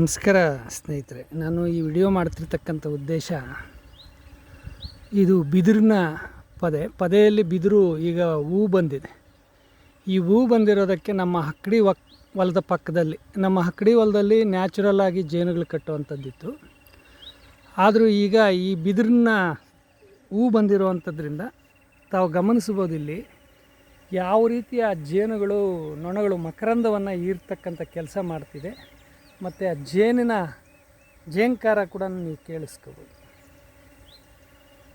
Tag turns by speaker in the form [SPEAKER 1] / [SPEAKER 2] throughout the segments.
[SPEAKER 1] ನಮಸ್ಕಾರ ಸ್ನೇಹಿತರೆ. ನಾನು ಈ ವಿಡಿಯೋ ಮಾಡ್ತಿರ್ತಕ್ಕಂಥ ಉದ್ದೇಶ, ಇದು ಬಿದಿರಿನ ಪದೆಯಲ್ಲಿ ಬಿದಿರು ಈಗ ಹೂ ಬಂದಿದೆ. ಈ ಹೂ ಬಂದಿರೋದಕ್ಕೆ ನಮ್ಮ ಹಕ್ಕಡಿ ಹೊಲದ ಪಕ್ಕದಲ್ಲಿ, ನಮ್ಮ ಹಕ್ಕಡಿ ಹೊಲದಲ್ಲಿ ನ್ಯಾಚುರಲ್ ಆಗಿ ಜೇನುಗಳು ಕಟ್ಟುವಂಥದ್ದಿತ್ತು. ಆದರೂ ಈಗ ಈ ಬಿದಿರಿನ ಹೂ ಬಂದಿರುವಂಥದ್ರಿಂದ ತಾವು ಗಮನಿಸ್ಬೋದು ಇಲ್ಲಿ ಯಾವ ರೀತಿಯ ಜೇನುಗಳು, ನೊಣಗಳು ಮಕರಂದವನ್ನು ಹೀರ್ತಕ್ಕಂಥ ಕೆಲಸ ಮಾಡ್ತಿದೆ. ಮತ್ತು ಆ ಜೇಂಕಾರ ಕೂಡ ನೀವು ಕೇಳಿಸ್ಕೋಬೋದು.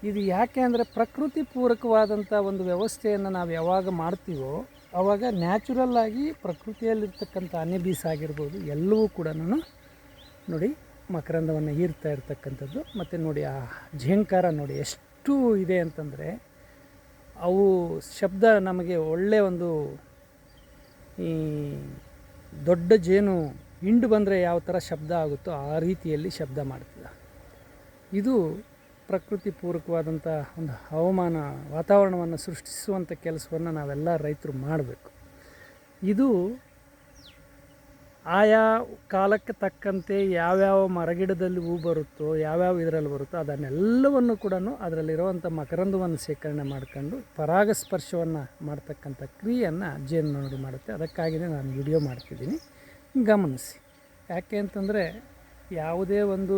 [SPEAKER 1] ಇದು ಯಾಕೆ ಅಂದರೆ ಪ್ರಕೃತಿ ಪೂರಕವಾದಂಥ ಒಂದು ವ್ಯವಸ್ಥೆಯನ್ನು ನಾವು ಯಾವಾಗ ಮಾಡ್ತೀವೋ ಆವಾಗ ನ್ಯಾಚುರಲ್ ಆಗಿ ಪ್ರಕೃತಿಯಲ್ಲಿರ್ತಕ್ಕಂಥ ಹನಿಬೀಸ್ ಆಗಿರ್ಬೋದು ಎಲ್ಲವೂ ಕೂಡ ನೋಡಿ ಮಕರಂದವನ್ನು ಹೀರ್ತಾ ಇರ್ತಕ್ಕಂಥದ್ದು. ಮತ್ತು ನೋಡಿ ಆ ಝೇಂಕಾರ ನೋಡಿ ಎಷ್ಟು ಇದೆ ಅಂತಂದರೆ, ಅವು ಶಬ್ದ ನಮಗೆ ಒಳ್ಳೆಯ ಒಂದು ಈ ದೊಡ್ಡ ಜೇನು ಹಿಂಡು ಬಂದರೆ ಯಾವ ಥರ ಶಬ್ದ ಆಗುತ್ತೋ ಆ ರೀತಿಯಲ್ಲಿ ಶಬ್ದ ಮಾಡ್ತದೆ. ಇದು ಪ್ರಕೃತಿ ಪೂರಕವಾದಂಥ ಒಂದು ವಾತಾವರಣವನ್ನು ಸೃಷ್ಟಿಸುವಂಥ ಕೆಲಸವನ್ನು ನಾವೆಲ್ಲ ರೈತರು ಮಾಡಬೇಕು. ಇದು ಆಯಾ ಕಾಲಕ್ಕೆ ತಕ್ಕಂತೆ ಯಾವ್ಯಾವ ಮರಗಿಡದಲ್ಲಿ ಹೂ ಬರುತ್ತೋ, ಯಾವ್ಯಾವ ಇದರಲ್ಲಿ ಬರುತ್ತೋ ಅದನ್ನೆಲ್ಲವನ್ನು ಕೂಡ ಅದರಲ್ಲಿರುವಂಥ ಮಕರಂದವನ್ನು ಸೇಕರಣೆ ಮಾಡ್ಕೊಂಡು ಪರಾಗಸ್ಪರ್ಶವನ್ನು ಮಾಡ್ತಕ್ಕಂಥ ಕ್ರಿಯೆಯನ್ನು ಜೇನುನೊಣ ಮಾಡುತ್ತೆ. ಅದಕ್ಕಾಗಿಯೇ ನಾನು ವಿಡಿಯೋ ಮಾಡ್ತಿದ್ದೀನಿ, ಗಮನಿಸಿ. ಯಾಕೆ ಅಂತಂದರೆ ಯಾವುದೇ ಒಂದು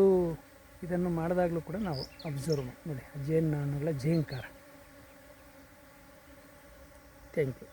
[SPEAKER 1] ಇದನ್ನು ಮಾಡಿದಾಗಲೂ ಕೂಡ ನಾವು ಅಬ್ಸರ್ವ್ ನೋಡಿ ಜೇನುನೊಣಗಳ ಝೇಂಕಾರ. Thank you.